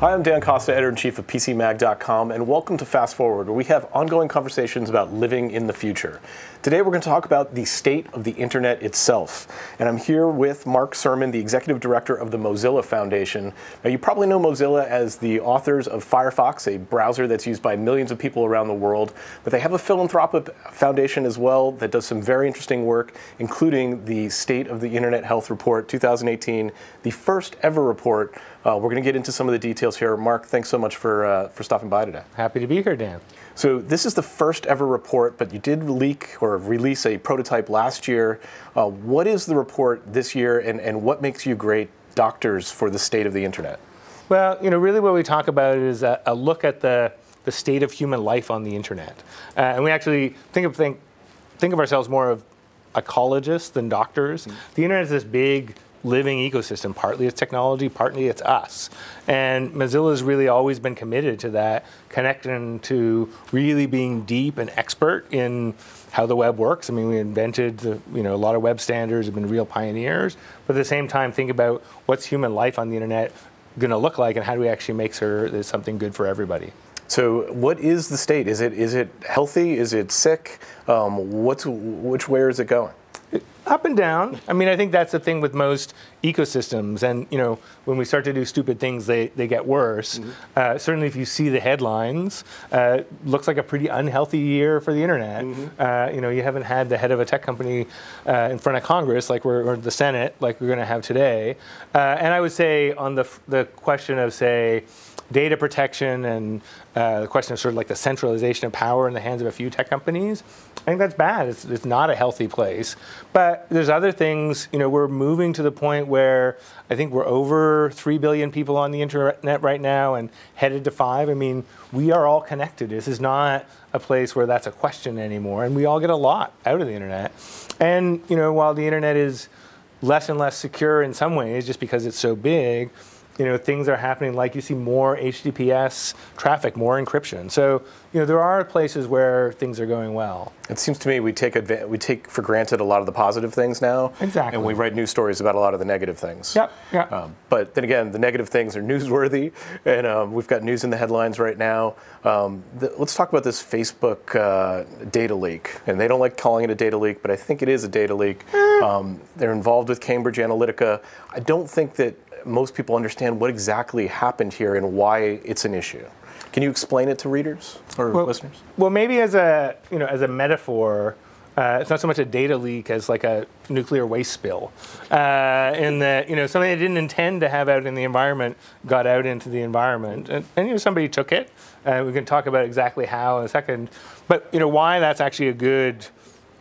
Hi, I'm Dan Costa, editor-in-chief of PCMag.com, and welcome to Fast Forward, where we have ongoing conversations about living in the future. Today we're going to talk about the state of the internet itself. And I'm here with Mark Surman, the executive director of the Mozilla Foundation. Now, you probably know Mozilla as the authors of Firefox, a browser that's used by millions of people around the world. But they have a philanthropic foundation as well that does some very interesting work, including the State of the Internet Health Report 2018, the first ever report. We're going to get into some of the details here. Mark, thanks so much for stopping by today. Happy to be here, Dan. So this is the first ever report, but you did leak or release a prototype last year. What is the report this year, and what makes you great doctors for the state of the internet? Well, really what we talk about is a look at the state of human life on the internet. And we actually think of ourselves more of ecologists than doctors. The internet is this big living ecosystem. Partly it's technology, partly it's us. And Mozilla's really always been committed to that, connecting to really being deep and expert in how the web works. I mean, we invented a lot of web standards, have been real pioneers, but at the same time think about what's human life on the internet going to look like and how do we actually make sure there's something good for everybody. So what is the state? Is it healthy? Is it sick? Which way is it going? Up and down. I mean, I think that's the thing with most ecosystems. And, when we start to do stupid things, they get worse. Mm-hmm. Certainly, if you see the headlines, looks like a pretty unhealthy year for the internet. Mm-hmm. You haven't had the head of a tech company in front of Congress, or the Senate, like we're going to have today. And I would say on the question of, say, data protection and the question of sort of like the centralization of power in the hands of a few tech companies, I think that's bad. It's not a healthy place. But there's other things, we're moving to the point where I think we're over 3 billion people on the internet right now and headed to 5. I mean, we are all connected. This is not a place where that's a question anymore. And we all get a lot out of the internet. And, while the internet is less and less secure in some ways, just because it's so big, things are happening, like you see more HTTPS traffic, more encryption. So, there are places where things are going well. It seems to me we take for granted a lot of the positive things now. Exactly. And we write news stories about a lot of the negative things. Yep. But then again, the negative things are newsworthy, and we've got news in the headlines right now. Let's talk about this Facebook data leak. And they don't like calling it a data leak, but I think it is a data leak. They're involved with Cambridge Analytica. I don't think that most people understand what exactly happened here and why it's an issue. Can you explain it to readers or listeners? Well, maybe as a metaphor, it's not so much a data leak as like a nuclear waste spill. In that, something they didn't intend to have out in the environment got out into the environment, and somebody took it. We can talk about exactly how in a second. But why that's actually a good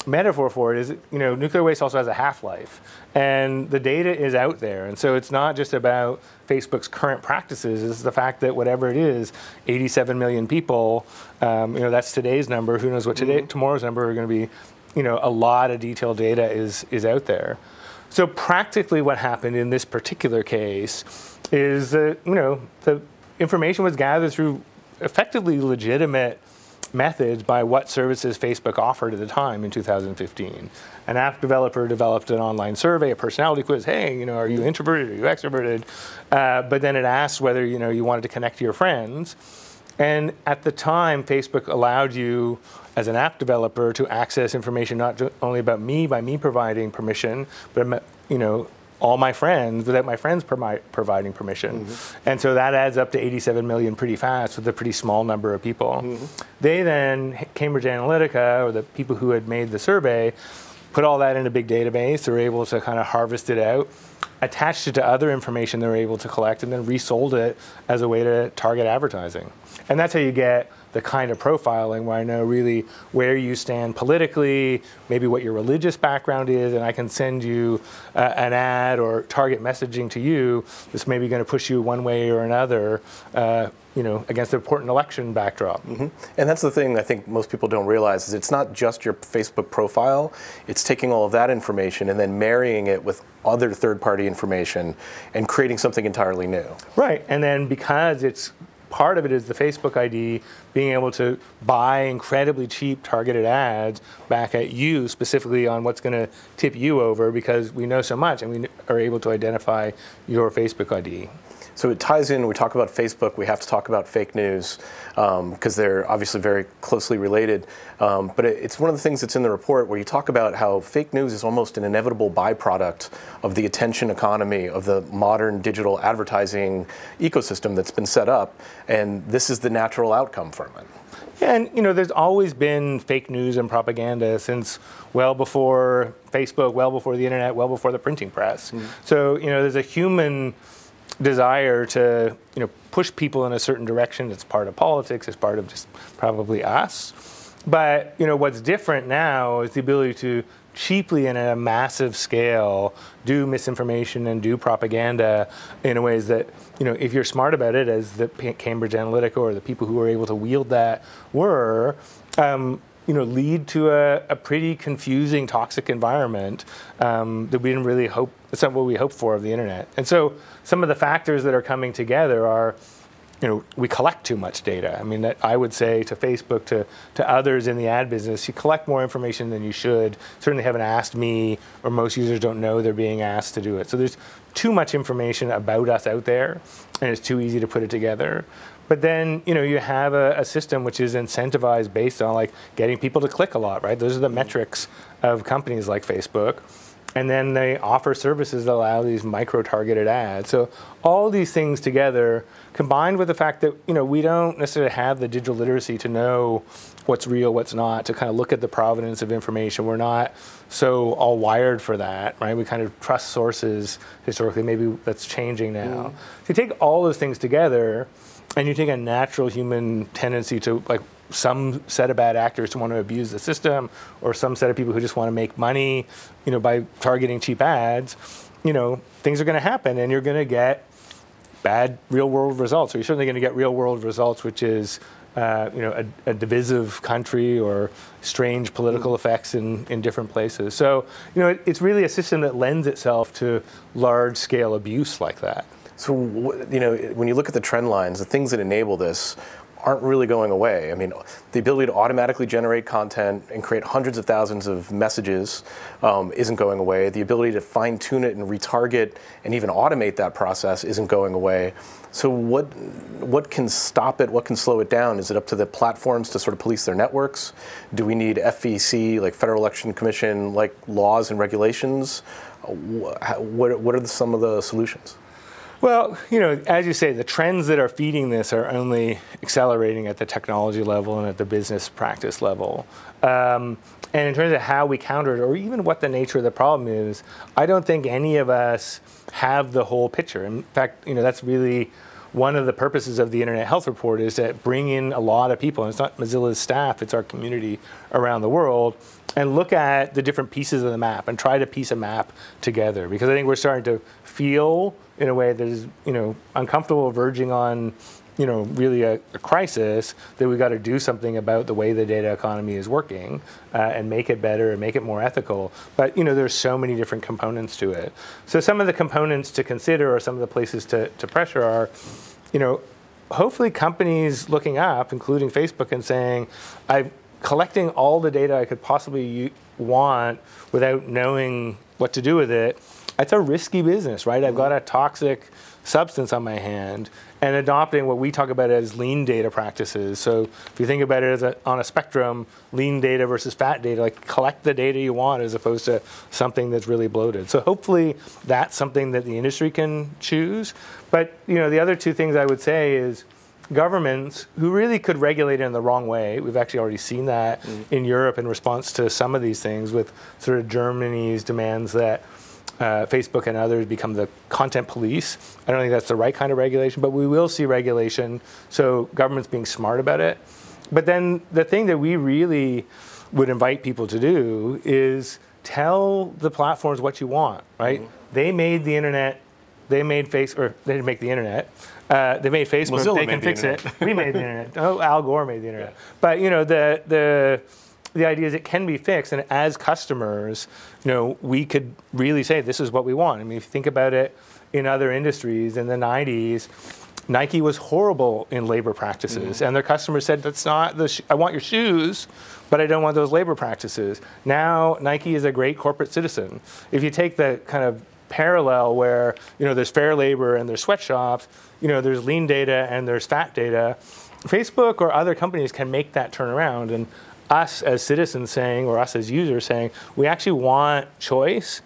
metaphor for it is, nuclear waste also has a half-life, and the data is out there. And so it's not just about Facebook's current practices, it's the fact that whatever it is, 87 million people, that's today's number. Who knows what tomorrow's number are going to be. A lot of detailed data is out there. So practically what happened in this particular case is that, the information was gathered through effectively legitimate methods by what services Facebook offered at the time in 2015. An app developer developed an online survey, a personality quiz. Hey, are you introverted? Are you extroverted? But then it asked whether you wanted to connect to your friends. And at the time, Facebook allowed you, as an app developer, to access information not only about me by me providing permission, but all my friends without my friends providing permission. Mm-hmm. And so that adds up to 87 million pretty fast with a pretty small number of people. Mm-hmm. They then, Cambridge Analytica, or the people who had made the survey, put all that in a big database. They were able to kind of harvest it out, attached it to other information they were able to collect, and then resold it as a way to target advertising. And that's how you get the kind of profiling where I know really where you stand politically, maybe what your religious background is, and I can send you an ad or target messaging to you that's maybe going to push you one way or another, against an important election backdrop. Mm-hmm. And that's the thing I think most people don't realize is it's not just your Facebook profile, it's taking all of that information and then marrying it with other third-party information and creating something entirely new. Right, and then because it's part of it is the Facebook ID being able to buy incredibly cheap targeted ads back at you specifically on what's going to tip you over because we know so much and we are able to identify your Facebook ID. So it ties in, we talk about Facebook, we have to talk about fake news, because they're obviously very closely related. But it's one of the things that's in the report where you talk about how fake news is almost an inevitable byproduct of the attention economy, of the modern digital advertising ecosystem that's been set up, and this is the natural outcome from it. Yeah, and there's always been fake news and propaganda since well before Facebook, well before the internet, well before the printing press. So there's a human desire to push people in a certain direction. It's part of politics. It's part of just probably us. But what's different now is the ability to cheaply and at a massive scale do misinformation and do propaganda in ways that if you're smart about it, as the Cambridge Analytica or the people who were able to wield that were, lead to a pretty confusing, toxic environment that we didn't really hope. It's not what we hoped for of the internet. And so some of the factors that are coming together are, we collect too much data. I mean, that I would say to Facebook, to others in the ad business, you collect more information than you should. Certainly haven't asked me, or most users don't know they're being asked to do it. So there's too much information about us out there, and it's too easy to put it together. But then, you have a system which is incentivized based on getting people to click a lot, right? Those are the metrics of companies like Facebook. And then they offer services that allow these micro-targeted ads. So all these things together, combined with the fact that we don't necessarily have the digital literacy to know what's real, what's not, to kind of look at the provenance of information. We're not so all wired for that, right? We kind of trust sources historically. Maybe that's changing now. So you take all those things together, and you take a natural human tendency to some set of bad actors to want to abuse the system, or some set of people who just want to make money, by targeting cheap ads, things are going to happen, and you're going to get bad real-world results. Or you're certainly going to get real-world results, which is, a divisive country or strange political effects in different places. So, it's really a system that lends itself to large-scale abuse like that. So, when you look at the trend lines, the things that enable this aren't really going away. I mean, the ability to automatically generate content and create hundreds of thousands of messages isn't going away. The ability to fine-tune it and retarget and even automate that process isn't going away. So what can stop it? What can slow it down? Is it up to the platforms to sort of police their networks? Do we need FEC, like Federal Election Commission, like laws and regulations? What are some of the solutions? Well, as you say, the trends that are feeding this are only accelerating at the technology level and at the business practice level. And in terms of how we counter it, or even what the nature of the problem is, I don't think any of us have the whole picture. In fact, that's really one of the purposes of the Internet Health Report, is to bring in a lot of people. And it's not Mozilla's staff, it's our community around the world, and look at the different pieces of the map and try to piece a map together. Because I think we're starting to feel, in a way that is, uncomfortable, verging on, really a crisis, that we've got to do something about the way the data economy is working and make it better and make it more ethical. But, there's so many different components to it. So some of the components to consider, or some of the places to pressure are, hopefully companies looking up, including Facebook, and saying, I'm collecting all the data I could possibly want without knowing what to do with it. That's a risky business, right? I've got a toxic substance on my hand, and adopting what we talk about as lean data practices. So if you think about it as on a spectrum, lean data versus fat data, collect the data you want as opposed to something that's really bloated. So hopefully that's something that the industry can choose. But the other two things I would say is governments who really could regulate it in the wrong way. We've actually already seen that in Europe in response to some of these things, with sort of Germany's demands that Facebook and others become the content police. I don't think that's the right kind of regulation, but we will see regulation, so government's being smart about it. But then the thing that we really would invite people to do is tell the platforms what you want, right? They made the internet, they made Facebook, or they didn't make the internet. They made Facebook, Mozilla they can fix it. We made the internet. Oh, Al Gore made the internet. Yeah. But the idea is it can be fixed, and as customers, we could really say this is what we want. I mean, if you think about it in other industries, in the 90s, Nike was horrible in labor practices, and their customers said, "That's not I want your shoes, but I don't want those labor practices." Now, Nike is a great corporate citizen. If you take the kind of parallel where there's fair labor and there's sweatshops, there's lean data and there's fat data. Facebook or other companies can make that turnaround, and us as citizens saying, or us as users saying, we actually want choice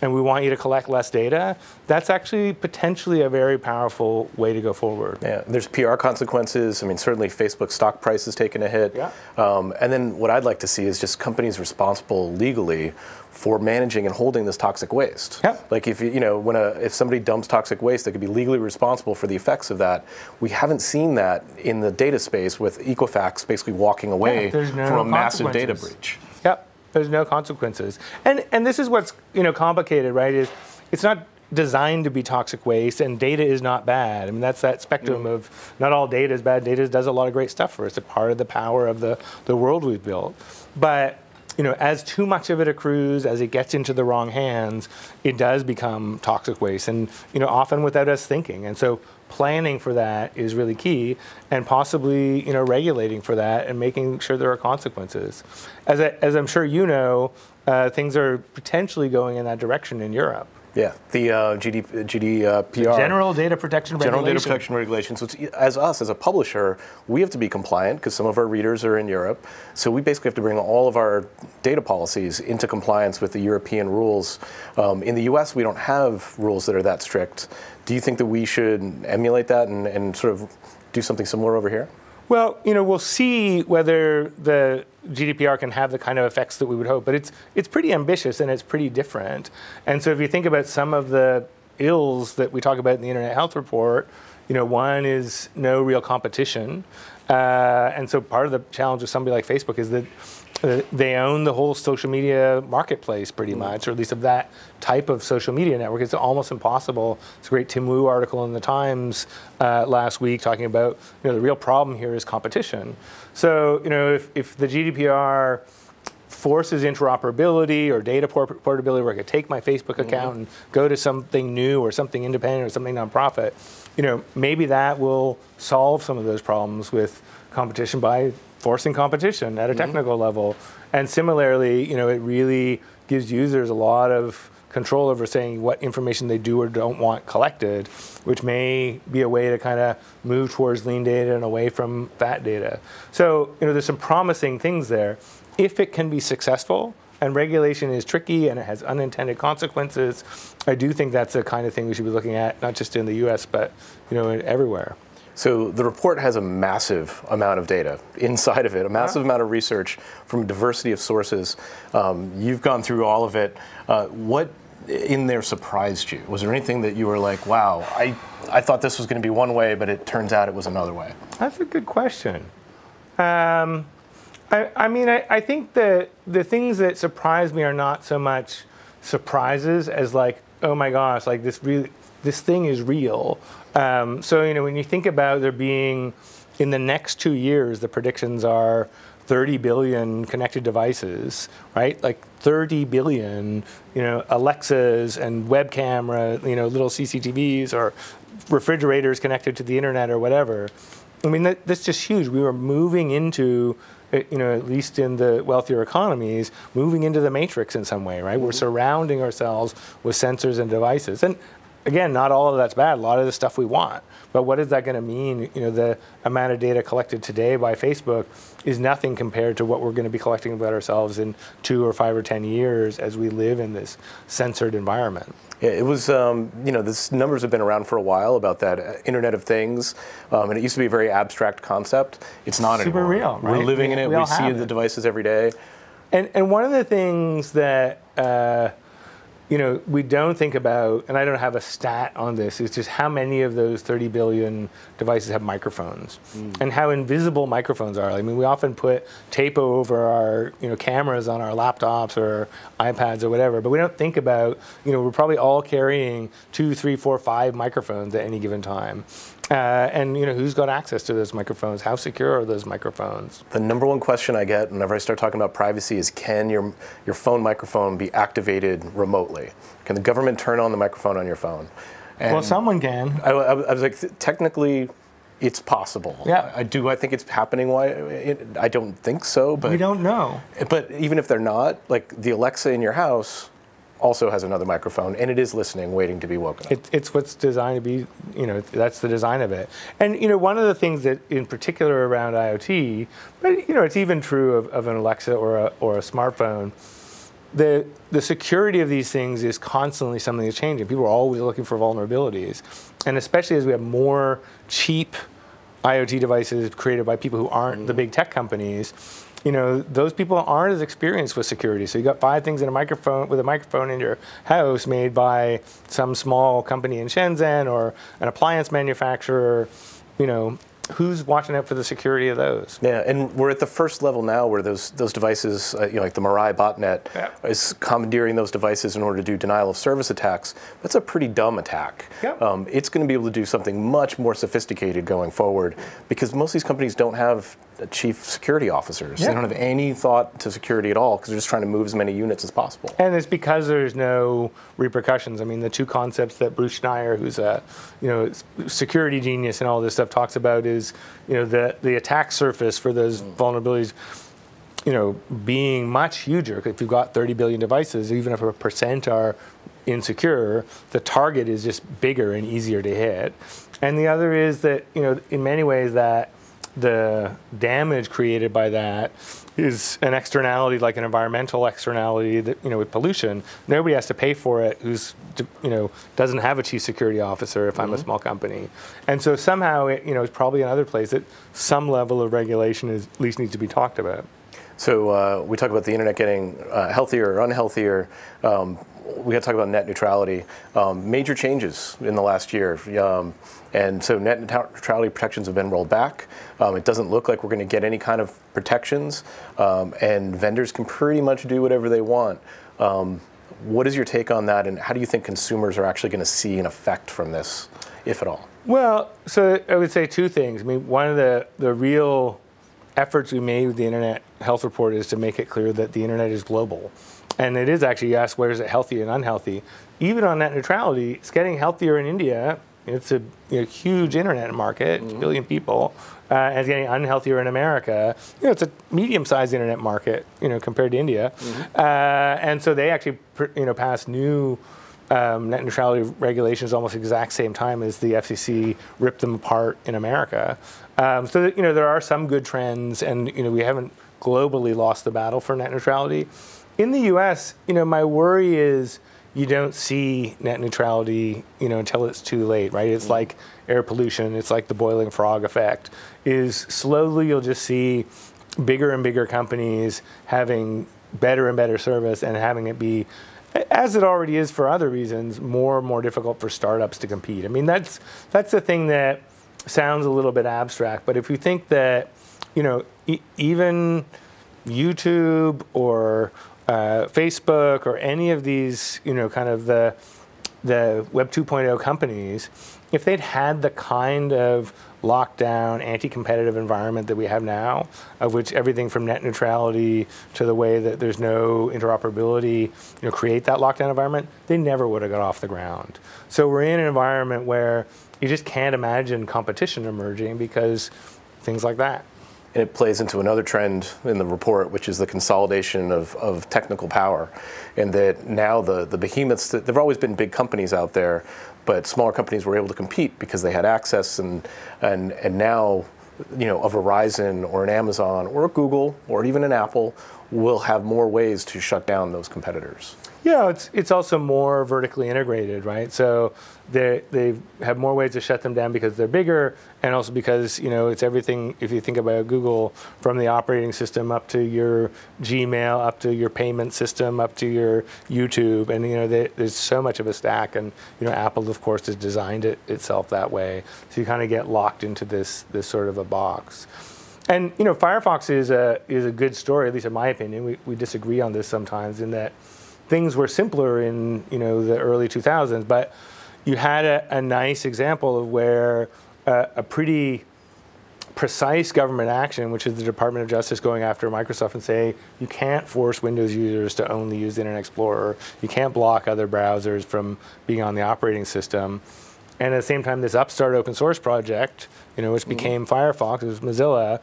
and we want you to collect less data, that's actually potentially a very powerful way to go forward. Yeah, there's PR consequences. I mean, certainly Facebook stock price has taken a hit. Yeah. And then what I'd like to see is just companies responsible legally for managing and holding this toxic waste. Yeah. Like if if somebody dumps toxic waste, they could be legally responsible for the effects of that. We haven't seen that in the data space with Equifax basically walking away from a massive data breach. Yep. There's no consequences. And this is what's complicated, right? Is it's not designed to be toxic waste, and data is not bad. I mean, that's that spectrum of not all data is bad. Data does a lot of great stuff for us. It's a part of the power of the world we've built. But as too much of it accrues, as it gets into the wrong hands, it does become toxic waste, and often without us thinking. And so planning for that is really key, and possibly regulating for that and making sure there are consequences. As I'm sure things are potentially going in that direction in Europe. Yeah, the GDPR. General Data Protection Regulation. General Data Protection Regulations. Which, as a publisher, we have to be compliant because some of our readers are in Europe. So we basically have to bring all of our data policies into compliance with the European rules. In the US, we don't have rules that are that strict. Do you think that we should emulate that and sort of do something similar over here? Well, we'll see whether the GDPR can have the kind of effects that we would hope, but it's pretty ambitious and it's pretty different. And so if you think about some of the ills that we talk about in the Internet Health Report, one is no real competition. And so part of the challenge with somebody like Facebook is that they own the whole social media marketplace pretty much, or at least of that type of social media network. It's almost impossible. It's a great Tim Wu article in the Times last week talking about the real problem here is competition. So if the GDPR forces interoperability or data portability, where I could take my Facebook account and go to something new or something independent or something nonprofit, maybe that will solve some of those problems with competition by forcing competition at a technical level. And similarly, it really gives users a lot of control over saying what information they do or don't want collected, which may be a way to kind of move towards lean data and away from fat data. So, there's some promising things there. If it can be successful, and regulation is tricky and it has unintended consequences, I do think that's the kind of thing we should be looking at, not just in the US, but everywhere. So the report has a massive amount of data inside of it, a massive amount of research from a diversity of sources. You've gone through all of it. What in there surprised you? Was there anything that you were like, wow, I thought this was going to be one way, but it turns out it was another way? That's a good question. I think the things that surprise me are not so much surprises as like, oh my gosh, like this thing is real. So, when you think about there being, in the next 2 years, the predictions are 30 billion connected devices, right? Like 30 billion, Alexas and web camera, little CCTVs or refrigerators connected to the internet or whatever. I mean, that's just huge. We were moving into, at least in the wealthier economies, moving into the matrix in some way, right? We're surrounding ourselves with sensors and devices. And again, not all of that's bad. A lot of the stuff we want. But what is that going to mean? The amount of data collected today by Facebook is nothing compared to what we're going to be collecting about ourselves in 2 or 5 or 10 years as we live in this censored environment. Yeah, it was, these numbers have been around for a while about that Internet of Things, and it used to be a very abstract concept. It's not anymore. Super real, right? We're living in it. We see the devices every day. And one of the things that we don't think about, and I don't have a stat on this, is just how many of those 30 billion devices have microphones and how invisible microphones are. I mean, we often put tape over our cameras on our laptops or iPads or whatever, but we don't think about, we're probably all carrying 2, 3, 4, 5 microphones at any given time. And who's got access to those microphones? How secure are those microphones? The number one question I get whenever I start talking about privacy is, can your phone microphone be activated remotely? Can the government turn on the microphone on your phone? And well, someone can. I was like, technically, it's possible. Yeah. I think it's happening. I don't think so, but we don't know. But even if they're not, like the Alexa in your house also has another microphone, and it is listening, waiting to be woken up. It's what's designed to be, that's the design of it. And, one of the things that in particular around IoT, but, it's even true of an Alexa or a smartphone, the security of these things is constantly something that's changing. People are always looking for vulnerabilities. And especially as we have more cheap IoT devices created by people who aren't the big tech companies, those people aren't as experienced with security. So you got 5 things in a microphone in your house made by some small company in Shenzhen or an appliance manufacturer, who's watching out for the security of those? Yeah, and we're at the first level now where those devices, like the Mirai botnet, is commandeering those devices in order to do denial of service attacks. That's a pretty dumb attack. Yep. It's going to be able to do something much more sophisticated going forward because most of these companies don't have chief security officers. Yeah. They don't have any thought to security at all because they're just trying to move as many units as possible. And it's because there's no repercussions. I mean, the 2 concepts that Bruce Schneier, who's a security genius and all this stuff, talks about is the attack surface for those vulnerabilities being much huger. If you've got 30 billion devices, even if a percent are insecure, the target is just bigger and easier to hit. And the other is that in many ways that the damage created by that is an externality, like an environmental externality that, with pollution. Nobody has to pay for it who's, doesn't have a chief security officer if I'm a small company. And so somehow, it's probably another place that some level of regulation at least needs to be talked about. So we talk about the internet getting healthier or unhealthier. We got to talk about net neutrality. Major changes in the last year. And so net neutrality protections have been rolled back. It doesn't look like we're going to get any kind of protections. And vendors can pretty much do whatever they want. What is your take on that? And how do you think consumers are actually going to see an effect from this, if at all? Well, so I would say 2 things. I mean, one of the real efforts we made with the Internet Health Report is to make it clear that the Internet is global. And it is actually, you ask, where is it healthy and unhealthy? Even on net neutrality, it's getting healthier in India. It's a huge internet market, it's a billion people. And it's getting unhealthier in America. It's a medium-sized internet market, compared to India. And so they actually, passed new net neutrality regulations almost the exact same time as the FCC ripped them apart in America. So that, there are some good trends, and we haven't globally lost the battle for net neutrality. In the U.S., my worry is you don't see net neutrality, until it's too late, right? It's like air pollution. It's like the boiling frog effect. Is slowly you'll just see bigger and bigger companies having better and better service and having it be, as it already is for other reasons, more and more difficult for startups to compete. I mean, that's the thing that sounds a little bit abstract, but if you think that, even YouTube or Facebook or any of these, kind of the Web 2.0 companies, if they'd had the kind of lockdown, anti-competitive environment that we have now, of which everything from net neutrality to the way that there's no interoperability, create that lockdown environment, they never would have got off the ground. So we're in an environment where you just can't imagine competition emerging because things like that. And it plays into another trend in the report, which is the consolidation of technical power. And that now the behemoths, there have always been big companies out there, but smaller companies were able to compete because they had access. And now, a Verizon or an Amazon or a Google or even an Apple will have more ways to shut down those competitors. Yeah, it's also more vertically integrated, right? So they have more ways to shut them down because they're bigger, and also because it's everything. If you think about Google, from the operating system up to your Gmail, up to your payment system, up to your YouTube, and there's so much of a stack. And Apple, of course, has designed itself that way. So you kind of get locked into this sort of a box. And Firefox is a good story, at least in my opinion. We disagree on this sometimes, in that things were simpler in the early 2000s, but you had a nice example of where a pretty precise government action, which is the Department of Justice going after Microsoft and say, you can't force Windows users to only use Internet Explorer, you can't block other browsers from being on the operating system. And at the same time, this upstart open source project, which became Firefox, it was Mozilla,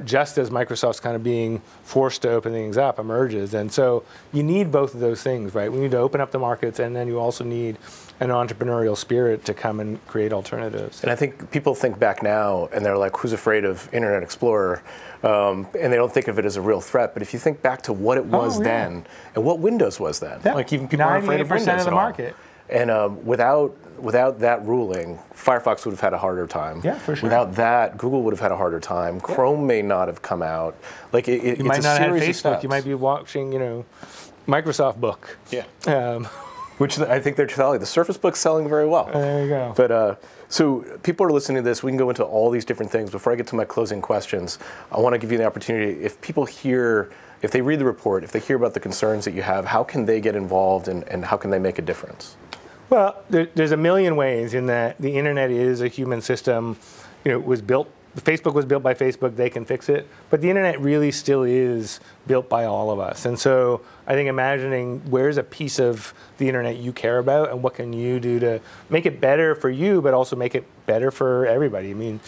just as Microsoft's kind of being forced to open things up, emerges. And so you need both of those things, right? We need to open up the markets, and then you also need an entrepreneurial spirit to come and create alternatives. And I think people think back now, and they're like, who's afraid of Internet Explorer? And they don't think of it as a real threat. But if you think back to what it was then, and what Windows was then, like even people aren't afraid of Windows of the market. And without that ruling, Firefox would have had a harder time. Yeah, for sure. Without that, Google would have had a harder time. Yeah. Chrome may not have come out. Like you might not have Facebook. You might be watching, Microsoft Book. Yeah. Which I think they're telling. The Surface Book's selling very well. There you go. But so people are listening to this. We can go into all these different things. Before I get to my closing questions, I want to give you the opportunity. If people hear, if they read the report, if they hear about the concerns that you have, how can they get involved and how can they make a difference? Well, there's a million ways in that the internet is a human system. It was built. Facebook was built by Facebook, they can fix it. But the internet really still is built by all of us. And so I think imagining where's a piece of the internet you care about and what can you do to make it better for you, but also make it better for everybody. I mean,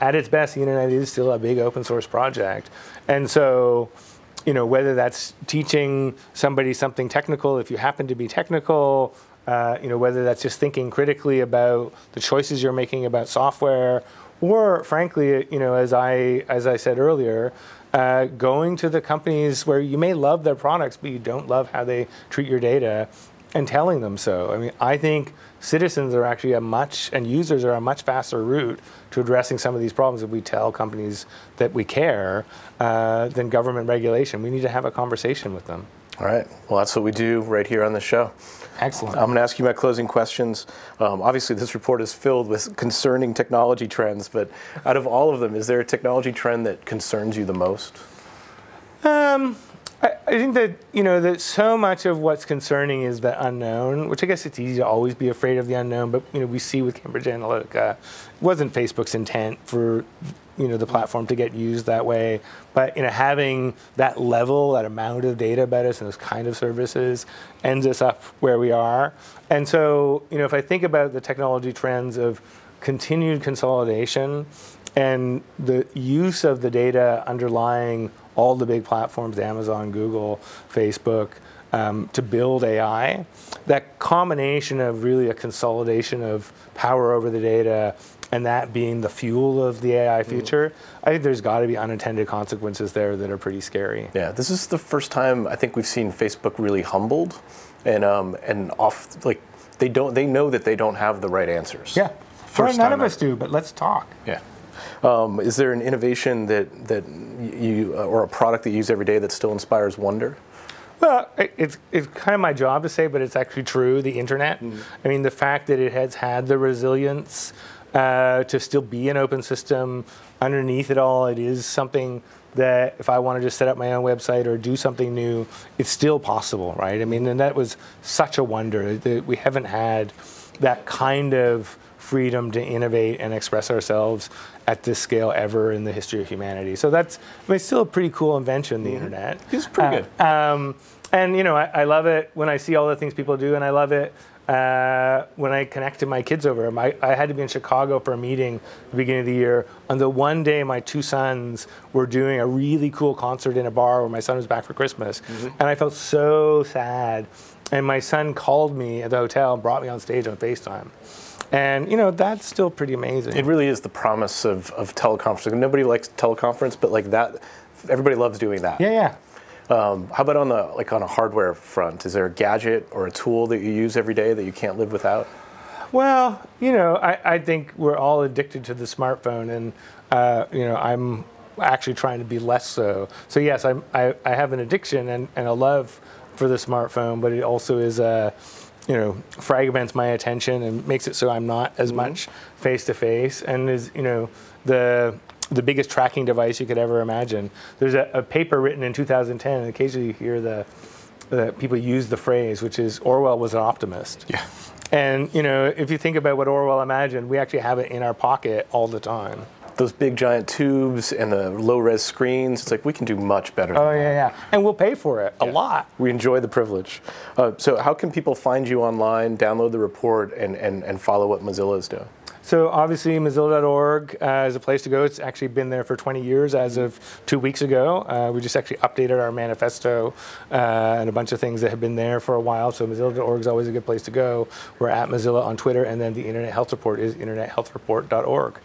at its best, the internet is still a big open source project. And so, whether that's teaching somebody something technical, if you happen to be technical, whether that's just thinking critically about the choices you're making about software, or frankly, as I said earlier, going to the companies where you may love their products, but you don't love how they treat your data, and telling them so. I mean, I think citizens are actually and users are a much faster route to addressing some of these problems if we tell companies that we care than government regulation. We need to have a conversation with them. All right. Well, that's what we do right here on the show. Excellent. I'm going to ask you my closing questions. Obviously, this report is filled with concerning technology trends, but out of all of them, is there a technology trend that concerns you the most? I think that, that so much of what's concerning is the unknown, which I guess it's easy to always be afraid of the unknown, but, we see with Cambridge Analytica, it wasn't Facebook's intent for, the platform to get used that way. But, having that level, that amount of data about us and those kind of services ends us up where we are. And so, if I think about the technology trends of continued consolidation and the use of the data underlying all the big platforms, Amazon, Google, Facebook, to build AI, that combination of really a consolidation of power over the data and that being the fuel of the AI future, I think there's got to be unintended consequences there that are pretty scary. Yeah, this is the first time I think we've seen Facebook really humbled and they know that they don't have the right answers. Yeah, none of us do, but let's talk. Yeah. Is there an innovation that you or a product that you use every day that still inspires wonder? Well, it's kind of my job to say, but it's actually true, the internet. I mean, the fact that it has had the resilience to still be an open system, underneath it all, it is something that if I want to just set up my own website or do something new, it's still possible, right? I mean, and that was such a wonder that we haven't had that kind of freedom to innovate and express ourselves at this scale ever in the history of humanity. So that's, it's still a pretty cool invention, the internet. It's pretty good. And I love it when I see all the things people do, and I love it when I connect to my kids over them. I had to be in Chicago for a meeting at the beginning of the year. On the one day my two sons were doing a really cool concert in a bar where my son was back for Christmas. And I felt so sad. And my son called me at the hotel and brought me on stage on FaceTime. And, that's still pretty amazing. It really is the promise of teleconferencing. Nobody likes teleconference, but like that, everybody loves doing that. Yeah. How about on a hardware front? Is there a gadget or a tool that you use every day that you can't live without? Well, I think we're all addicted to the smartphone, and I'm actually trying to be less so. So yes, I have an addiction and a love for the smartphone, but it also is fragments my attention and makes it so I'm not as much face to face, and is the biggest tracking device you could ever imagine. There's a paper written in 2010, and occasionally you hear the people use the phrase, which is Orwell was an optimist. Yeah. And if you think about what Orwell imagined, we actually have it in our pocket all the time. Those big giant tubes and the low-res screens, it's like we can do much better than that. Yeah. And we'll pay for it a lot. We enjoy the privilege. So how can people find you online, download the report, and follow what Mozilla is doing? So obviously Mozilla.org is a place to go. It's actually been there for 20 years as of 2 weeks ago. We just actually updated our manifesto and a bunch of things that have been there for a while. So Mozilla.org is always a good place to go. We're at Mozilla on Twitter, and then the Internet Health Report is internethealthreport.org.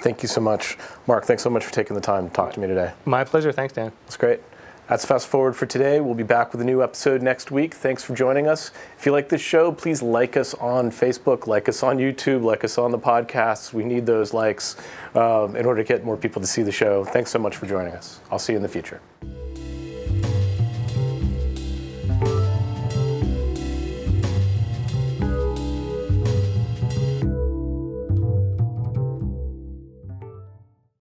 Thank you so much. Mark, thanks so much for taking the time to talk to me today. My pleasure. Thanks, Dan. That's great. That's Fast Forward for today. We'll be back with a new episode next week. Thanks for joining us. If you like this show, please like us on Facebook, like us on YouTube, like us on the podcasts. We need those likes in order to get more people to see the show. Thanks so much for joining us. I'll see you in the future.